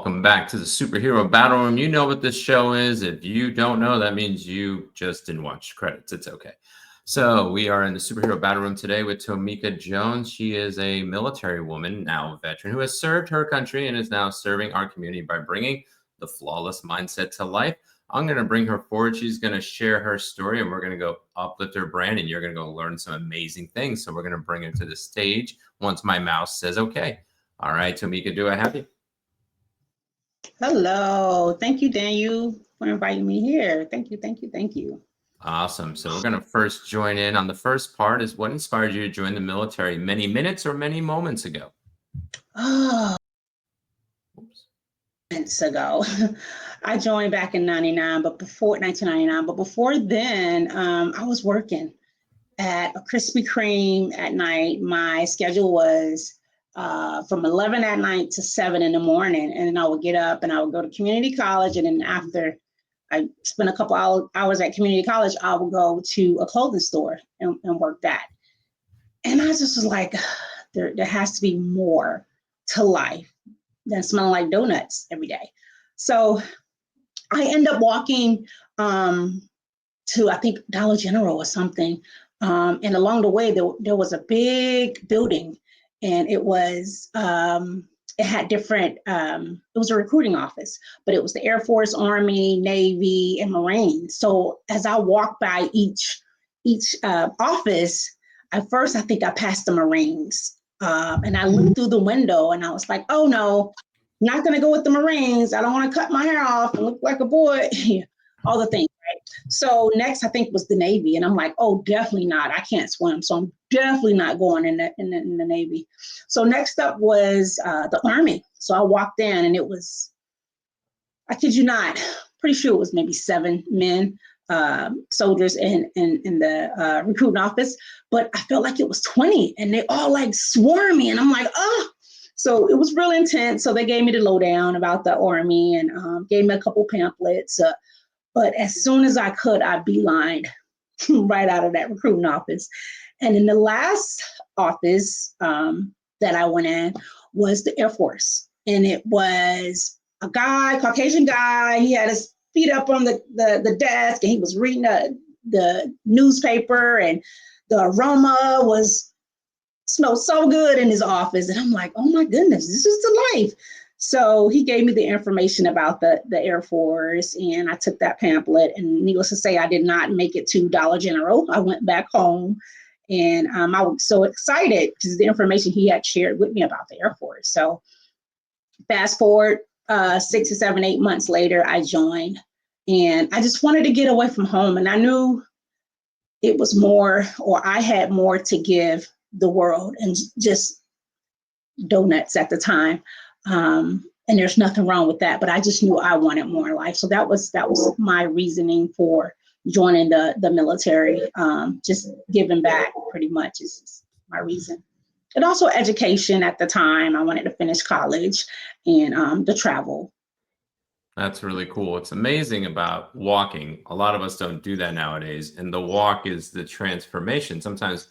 welcome back to the Superhero Battle Room. You know what this show is. If you don't know, that means you just didn't watch credits. It's okay. So we are in the Superhero Battle Room today with Tomeka Jones. She is a military woman, now a veteran, who has served her country and is now serving our community by bringing the flawless mindset to life. I'm going to bring her forward. She's going to share her story, and we're going to go uplift her brand, and you're going to go learn some amazing things. So we're going to bring her to the stage once my mouse says okay. All right, Tomeka, do I have you? Hello. Thank you, Daniel, for inviting me here. Thank you, thank you, thank you. Awesome. So we're going to first join in on the first part is what inspired you to join the military many minutes or many moments ago? Oh, Oops. months ago. I joined back in 99, but before 1999, but before then, I was working at a Krispy Kreme at night. My schedule was from 11 at night to 7 in the morning. And then I would get up and I would go to community college. And then after I spent a couple hours at community college, I would go to a clothing store and work that. And I just was like, there has to be more to life than smelling like donuts every day. So I end up walking to, I think, Dollar General or something. And along the way, there was a big building, and it had different, it was a recruiting office, but it was the Air Force, Army, Navy, and Marines. So as I walked by each office, at first I think I passed the Marines, and I looked through the window, and I was like, oh no, not gonna go with the Marines. I don't want to cut my hair off and look like a boy. All the things, right? So next, I think was the Navy, and I'm like, oh, definitely not. I can't swim, so I'm definitely not going in the Navy. So next up was the Army. So I walked in, and it was, I kid you not, pretty sure it was maybe 7 men, soldiers in the recruiting office, but I felt like it was 20, and they all like swarmed me, and I'm like, oh. So it was really intense. So they gave me the lowdown about the Army and gave me a couple pamphlets. But as soon as I could, I beelined right out of that recruiting office. And in the last office that I went in was the Air Force. And it was a guy, Caucasian guy. He had his feet up on the desk, and he was reading the newspaper, and the aroma smelled so good in his office. And I'm like, oh my goodness, this is the life. So he gave me the information about the Air Force, and I took that pamphlet, and needless to say, I did not make it to Dollar General. I went back home, and I was so excited because the information he had shared with me about the Air Force. So fast forward 6 or 7, 8 months later, I joined, and I just wanted to get away from home. And I knew it was more, or I had more to give the world, and just donuts at the time. And there's nothing wrong with that, but I just knew I wanted more in life. So that was my reasoning for joining the military. Just giving back pretty much is my reason. And also education at the time. I wanted to finish college and the travel. That's really cool. It's amazing about walking. A lot of us don't do that nowadays. And the walk is the transformation. Sometimes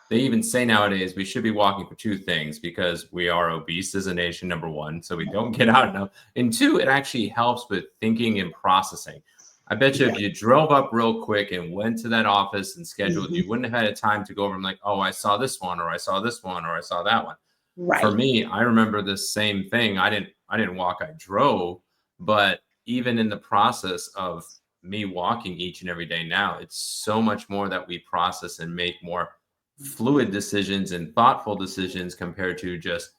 they even say nowadays we should be walking for 2 things because we are obese as a nation, number 1, so we don't get out enough. And 2, it actually helps with thinking and processing. I bet you if you drove up real quick and went to that office and scheduled, you wouldn't have had time to go over and like, oh, I saw this one, or I saw this one, or I saw that one. Right. For me, I remember this same thing. I didn't walk, I drove. But even in the process of me walking each and every day now, it's so much more that we process and make more fluid decisions and thoughtful decisions compared to just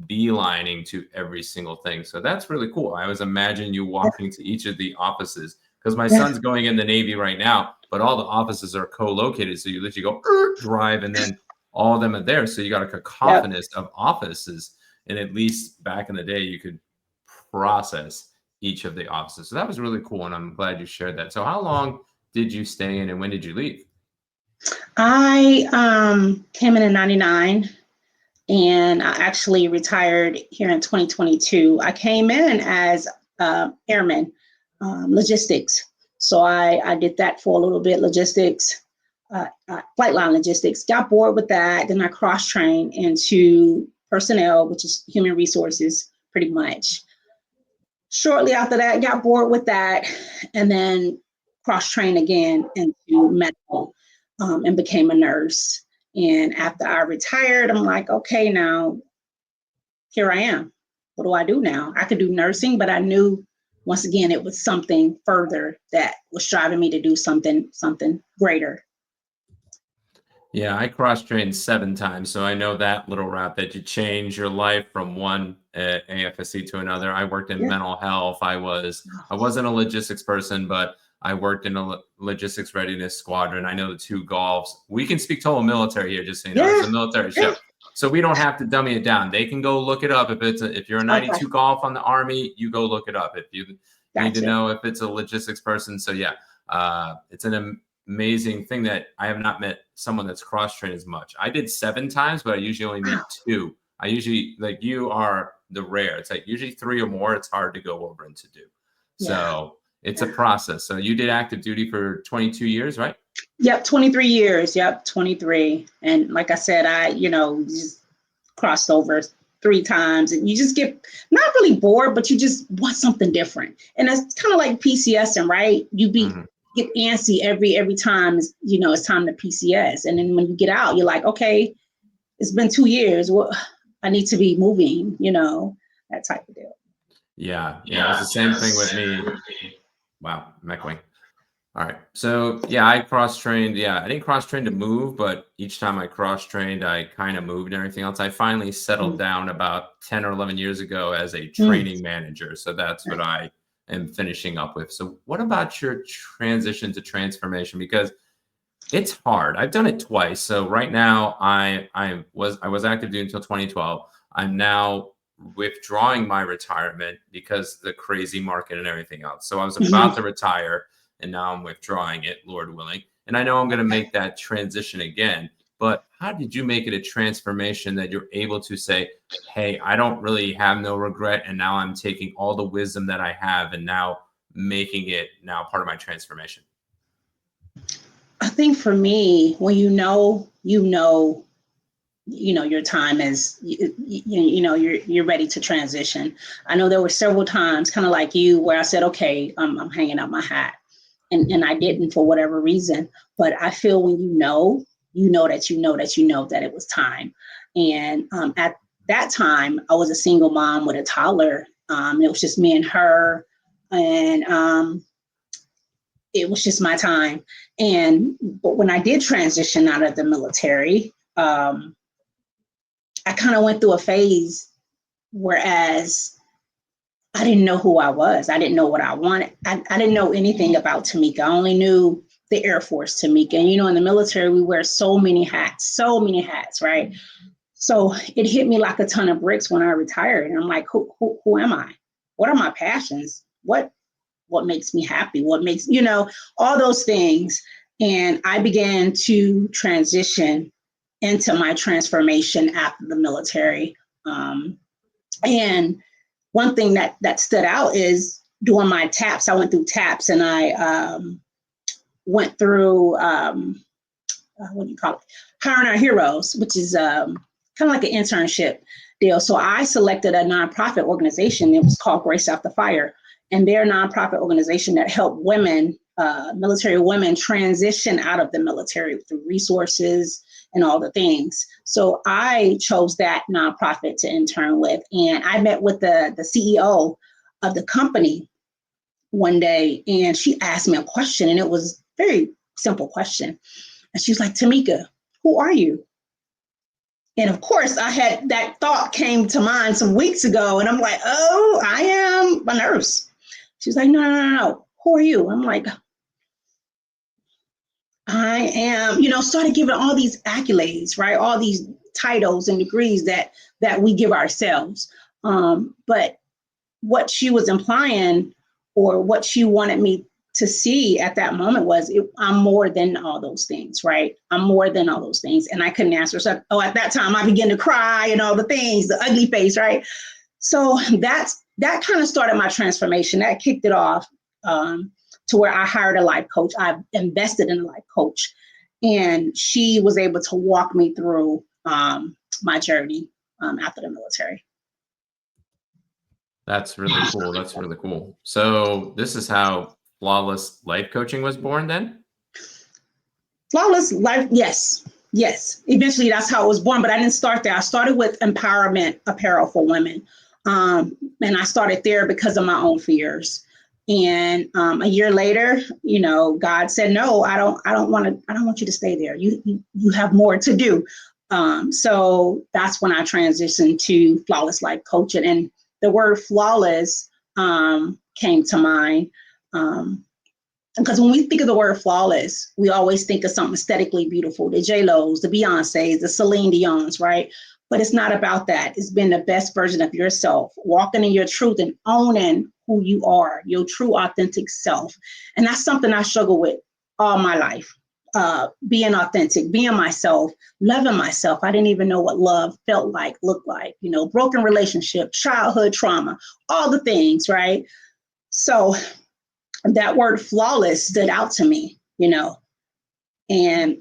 beelining to every single thing. So that's really cool. I always imagine you walking to each of the offices because my son's going in the Navy right now, but all the offices are co-located. So you literally go drive, and then all of them are there. So you got a cacophonous of offices. And at least back in the day, you could process each of the offices. So that was really cool, and I'm glad you shared that. So how long did you stay in, and when did you leave? I came in 99, and I actually retired here in 2022. I came in as airman, logistics. So I did that for a little bit, logistics, flight line logistics. Got bored with that. Then I cross-trained into personnel, which is human resources, pretty much. Shortly after that, got bored with that, and then cross-trained again into medical, and became a nurse. And after I retired, I'm like, okay, now here I am. What do I do now? I could do nursing, but I knew once again it was something further that was driving me to do something greater. Yeah, I cross-trained 7 times, so I know that little route that you change your life from one AFSC to another. I worked in Yeah. mental health. I wasn't a logistics person, but I worked in a logistics readiness squadron. I know the 2 golfs. We can speak total military here, just so you know. This is Yeah. a military Yeah. show. So we don't have to dummy it down. They can go look it up. If you're a Okay. 92 golf on the Army, you go look it up. If you need to Gotcha. know if it's a logistics person. So yeah, it's an amazing thing that I have not met someone that's cross-trained as much. I did 7 times, but I usually only meet Wow. 2. I usually, like, you are the rare. It's like usually 3 or more, it's hard to go over and to do. Yeah. So it's a Yeah. process. So you did active duty for 22 years, right? Yep, 23 years. Yep, 23. And like I said, I, just crossed over 3 times, and you just get not really bored, but you just want something different. And it's kind of like PCSing, right? Get antsy every time, it's time to PCS. And then when you get out, you're like, okay, it's been 2 years. Well, I need to be moving, that type of deal. Yeah. Yeah. It was the same thing with me. Wow. I'm echoing. All right. So yeah, I cross trained. Yeah, I didn't cross train to move, but each time I cross trained, I kind of moved and everything else. I finally settled down about 10 or 11 years ago as a Mm. training manager. So that's what I am finishing up with. So what about your transition to transformation? Because it's hard. I've done it twice. So right now I was active duty until 2012. I'm now withdrawing my retirement because the crazy market and everything else. So I was about to retire and now I'm withdrawing it, Lord willing. And I know I'm going to make that transition again. But how did you make it a transformation that you're able to say, hey, I don't really have no regret. And now I'm taking all the wisdom that I have and now making it now part of my transformation? I think for me, when your time is, you're ready to transition. I know there were several times, kind of like you, where I said, okay, I'm hanging out my hat, and I didn't for whatever reason. But I feel when that it was time. And at that time, I was a single mom with a toddler. It was just me and her, and it was just my time. But when I did transition out of the military, I kind of went through a phase, whereas I didn't know who I was. I didn't know what I wanted. I didn't know anything about Tomeka. I only knew the Air Force Tomeka. And, in the military, we wear so many hats, right? So it hit me like a ton of bricks when I retired. And I'm like, who am I? What are my passions? What makes me happy? What makes, all those things. And I began to transition into my transformation after the military. And one thing that stood out is doing my TAPS. I went through TAPS, and I went through, what do you call it? Hiring Our Heroes, which is kind of like an internship deal. So I selected a nonprofit organization. It was called Grace After Fire. And they're a nonprofit organization that help women, military women, transition out of the military through resources and all the things. So I chose that nonprofit to intern with. And I met with the CEO of the company one day, and she asked me a question, and it was a very simple question. And she was like, Tomeka, who are you? And of course, I had that thought came to mind some weeks ago, and I'm like, oh, I am a nurse. She's like, no. Who are you? I'm like, I am, started giving all these accolades, right? All these titles and degrees that we give ourselves. But what she was implying, or what she wanted me to see at that moment, was I'm more than all those things, right? I'm more than all those things. And I couldn't answer. So, at that time, I began to cry and all the things, the ugly face, right? So that kind of started my transformation. That kicked it off, to where I hired a life coach. I invested in a life coach, and she was able to walk me through my journey after the military. That's really cool. That's really cool. So this is how flawless life coaching was born then? Flawless life, yes. Yes. Eventually that's how it was born, but I didn't start there. I started with empowerment apparel for women. And I started there because of my own fears. And a year later, God said, no, I don't want you to stay there. You have more to do. So that's when I transitioned to flawless life coaching. And the word flawless came to mind. Because when we think of the word flawless, we always think of something aesthetically beautiful, the J-Lo's, the Beyoncé's, the Celine Dion's, right? But it's not about that. It's being the best version of yourself, walking in your truth and owning who you are, your true authentic self. And that's something I struggle with all my life. Being authentic, being myself, loving myself. I didn't even know what love felt like, looked like, broken relationship, childhood trauma, all the things, right? So that word flawless stood out to me, and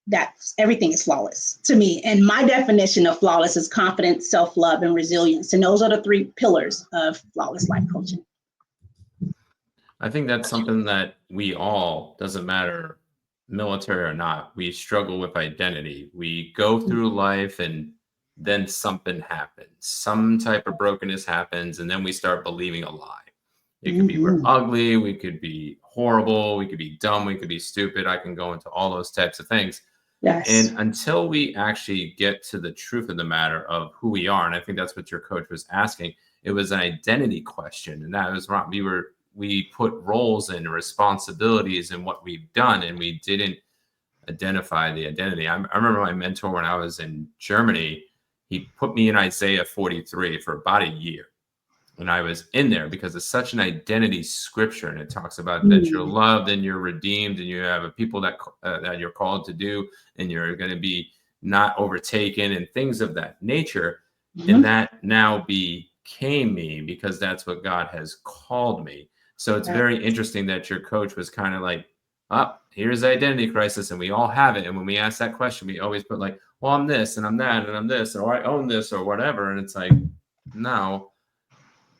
that's everything is flawless to me. And my definition of flawless is confidence, self-love, and resilience. And those are the 3 pillars of flawless life coaching. I think that's something that we all, doesn't matter military or not, we struggle with identity. We go through life and then something happens. Some type of brokenness happens, and then we start believing a lie. It could be we're ugly, we could be horrible, we could be dumb, we could be stupid. I can go into all those types of things. Yes. And until we actually get to the truth of the matter of who we are, and I think that's what your coach was asking, it was an identity question. And that was wrong. We put roles and responsibilities in what we've done, and we didn't identify the identity. I remember my mentor when I was in Germany, he put me in Isaiah 43 for about a year. And I was in there because it's such an identity scripture, and it talks about that you're loved and you're redeemed, and you have a people that you're called to do, and you're going to be not overtaken and things of that nature. And that now became me because that's what God has called me. So it's very interesting that your coach was kind of like, here's the identity crisis, and we all have it. And when we ask that question, we always put like, well, I'm this and I'm that and I'm this, or I own this or whatever. And it's like, no,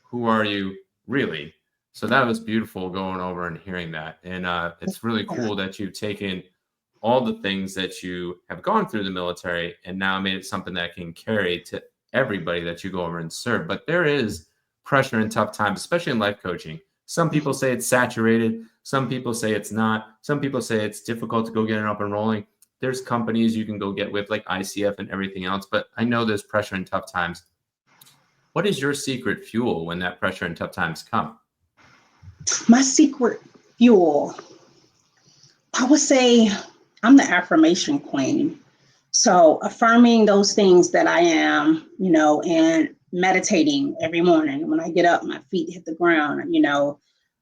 who are you really? So that was beautiful going over and hearing that. And it's really cool that you've taken all the things that you have gone through the military and now made it something that can carry to everybody that you go over and serve. But there is pressure and tough times, especially in life coaching. Some people say it's saturated. Some people say it's not. Some people say it's difficult to go get it up and rolling. There's companies you can go get with like ICF and everything else. But I know there's pressure and tough times. What is your secret fuel when that pressure and tough times come? My secret fuel, I would say I'm the affirmation queen. So affirming those things that I am, and meditating every morning. When I get up, my feet hit the ground,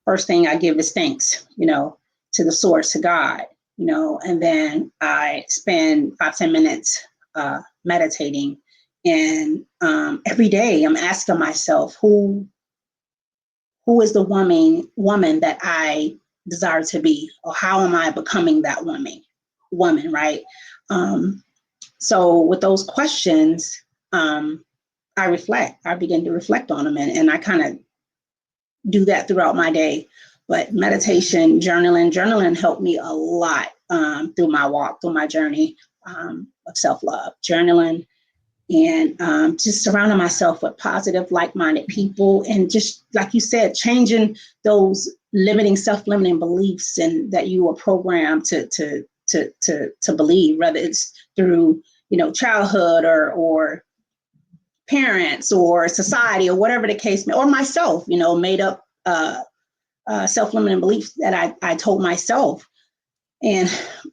first thing I give is thanks, to the source, to God, and then I spend 5-10 minutes meditating. And every day I'm asking myself, who is the woman that I desire to be, or how am I becoming that woman, right? So with those questions, I begin to reflect on them, and I kind of do that throughout my day. But meditation, journaling helped me a lot through my walk, through my journey of self-love. Journaling, and just surrounding myself with positive, like-minded people, and just like you said, changing those self-limiting beliefs and that you were programmed to believe, whether it's through childhood or parents or society or whatever the case may, or myself, made up self-limiting beliefs that I told myself. And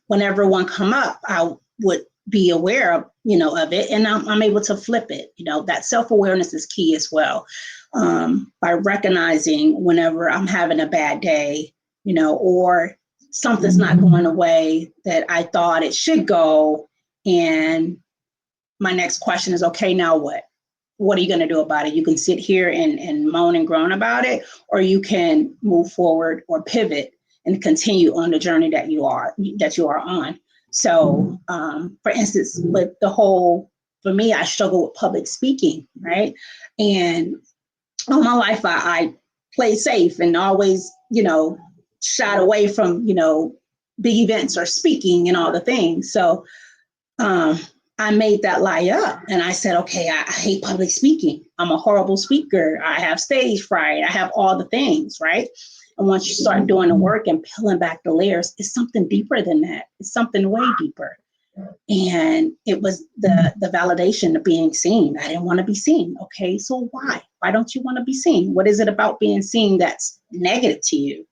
whenever one come up, I would be aware of it, and I'm able to flip it. That self-awareness is key as well. By recognizing whenever I'm having a bad day, or something's not going the way that I thought it should go, and my next question is, okay, now what? What are you going to do about it? You can sit here and moan and groan about it, or you can move forward or pivot and continue on the journey that you are on. So, for instance, with for me, I struggle with public speaking, right? And all my life, I played safe and always, shied away from, big events or speaking and all the things. So I made that lie up and I said, okay, I hate public speaking. I'm a horrible speaker. I have stage fright. I have all the things, right? And once you start doing the work and peeling back the layers, it's something deeper than that. It's something way deeper. And it was the validation of being seen. I didn't want to be seen. Okay, so why? Why don't you want to be seen? What is it about being seen that's negative to you?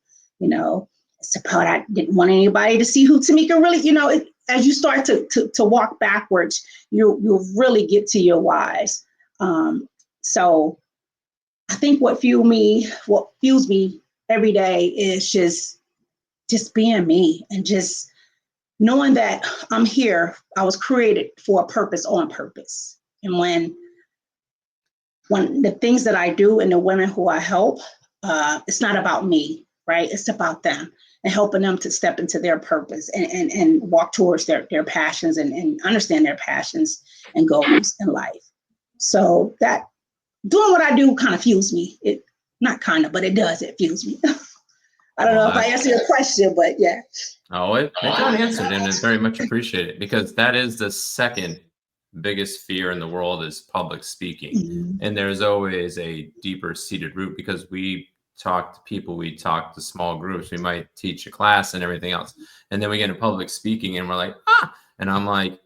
It's about I didn't want anybody to see who Tomeka really, as you start to walk backwards, you'll really get to your whys. So I think what fuels me every day is just being me and just knowing that I'm here. I was created for a purpose, on purpose. And when the things that I do and the women who I help, it's not about me, right? It's about them and helping them to step into their purpose and walk towards their passions and understand their passions and goals in life. So that doing what I do kind of fuels me. It not kind of, but it does. It fuels me. I don't know if I answered your question, but yeah. Oh, it got answered, and it's very much appreciated because that is the second biggest fear in the world is public speaking. Mm-hmm. And there's always a deeper seated root because we talk to people, we talk to small groups, we might teach a class and everything else. And then we get into public speaking and we're like, and I'm like,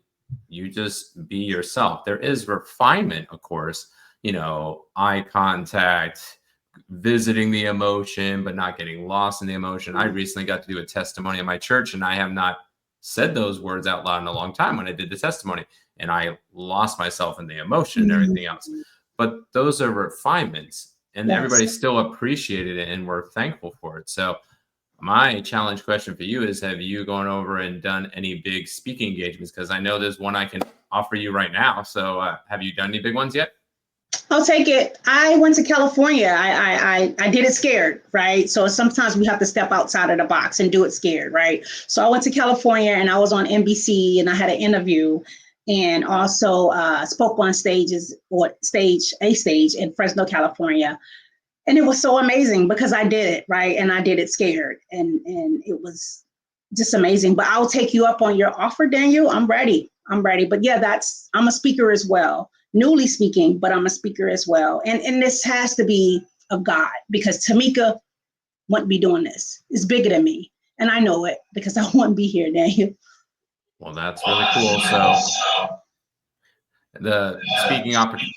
you just be yourself. There is refinement, of course, eye contact, visiting the emotion, but not getting lost in the emotion. I recently got to do a testimony at my church, and I have not said those words out loud in a long time when I did the testimony, and I lost myself in the emotion and everything else. But those are refinements, and everybody still appreciated it, and we're thankful for it. So my challenge question for you is, have you gone over and done any big speaking engagements? Because I know there's one I can offer you right now. So have you done any big ones yet? I'll take it. I went to California. I did it scared, right? So sometimes we have to step outside of the box and do it scared, right? So I went to California and I was on NBC and I had an interview and also spoke on stage in Fresno, California. And it was so amazing because I did it, right? And I did it scared. And it was just amazing. But I'll take you up on your offer, Daniel. I'm ready. But yeah, I'm a speaker as well. Newly speaking, but I'm a speaker as well. And this has to be of God because Tomeka wouldn't be doing this. It's bigger than me. And I know it because I wouldn't be here, Daniel. Well, that's really cool. So the speaking opportunity,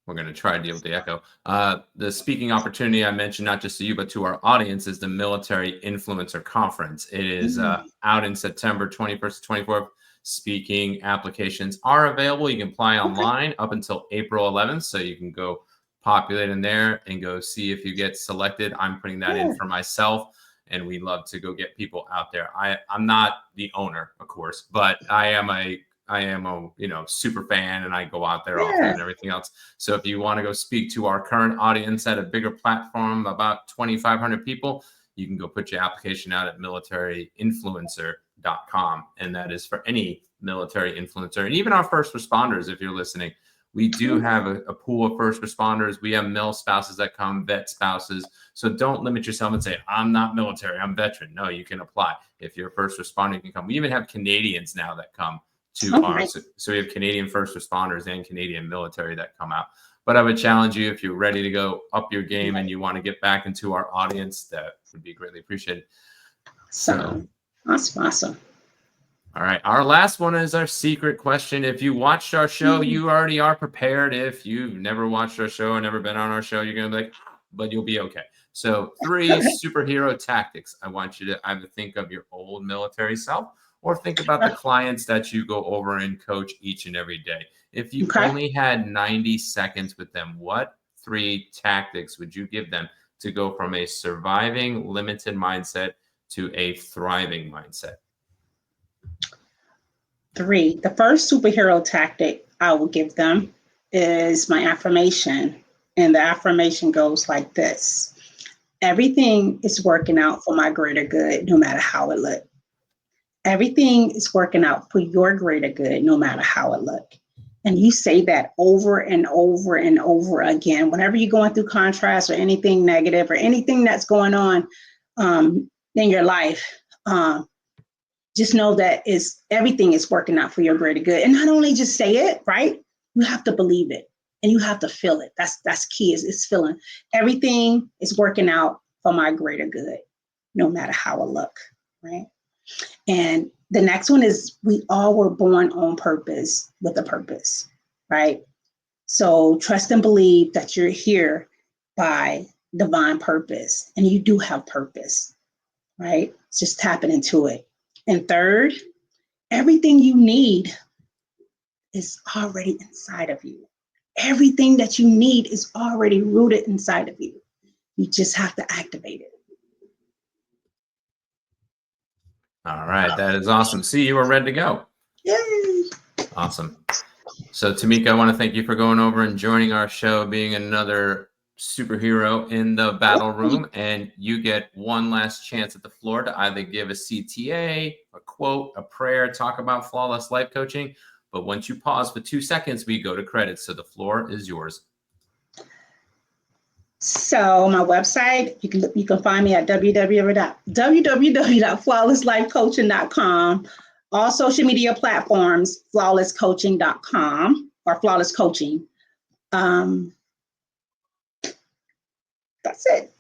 we're going to try to deal with the echo. The speaking opportunity I mentioned, not just to you, but to our audience, is the Military Influencer Conference. It is out in September 21st to 24th. Speaking applications are available. You can apply online up until April 11th. So you can go populate in there and go see if you get selected. I'm putting that in for myself, and we love to go get people out there. I'm not the owner, of course, but I am a super fan, and I go out there often and everything else. So if you want to go speak to our current audience at a bigger platform, about 2,500 people, you can go put your application out at militaryinfluencer.com. And that is for any military influencer and even our first responders. If you're listening, we do have a pool of first responders. We have male spouses that come, vet spouses. So don't limit yourself and say, I'm not military, I'm veteran. No, you can apply. If you're a first responder, you can come. We even have Canadians now that come to ours. So we have Canadian first responders and Canadian military that come out. But I would challenge you, if you're ready to go up your game and you want to get back into our audience, that would be greatly appreciated. So awesome. All right. Our last one is our secret question. If you watched our show, you already are prepared. If you've never watched our show or never been on our show, you're going to be like, but you'll be okay. So 3 superhero tactics. I want you to either think of your old military self or think about the clients that you go over and coach each and every day. If you only had 90 seconds with them, what 3 tactics would you give them to go from a surviving, limited mindset to a thriving mindset? 3. The first superhero tactic I will give them is my affirmation. And the affirmation goes like this: everything is working out for my greater good, no matter how it looks. Everything is working out for your greater good, no matter how it looks. And you say that over and over and over again. Whenever you're going through contrast or anything negative or anything that's going on in your life, just know that everything is working out for your greater good. And not only just say it, right? You have to believe it and you have to feel it. That's key, is feeling. Everything is working out for my greater good, no matter how it look, right? And the next one is, we all were born on purpose with a purpose, right? So trust and believe that you're here by divine purpose, and you do have purpose, right? It's just tapping into it. And third, everything you need is already inside of you. Everything that you need is already rooted inside of you. You just have to activate it. All right, that is awesome. See, you were ready to go. Yay! Awesome. So Tomeka, I want to thank you for going over and joining our show, being another superhero in the battle room. And you get one last chance at the floor to either give a CTA, a quote, a prayer, talk about flawless life coaching. But once you pause for 2 seconds, we go to credits. So the floor is yours. So my website, you can find me at www.flawlesslifecoaching.com. All social media platforms, flawlesscoaching.com or flawless coaching. That's it.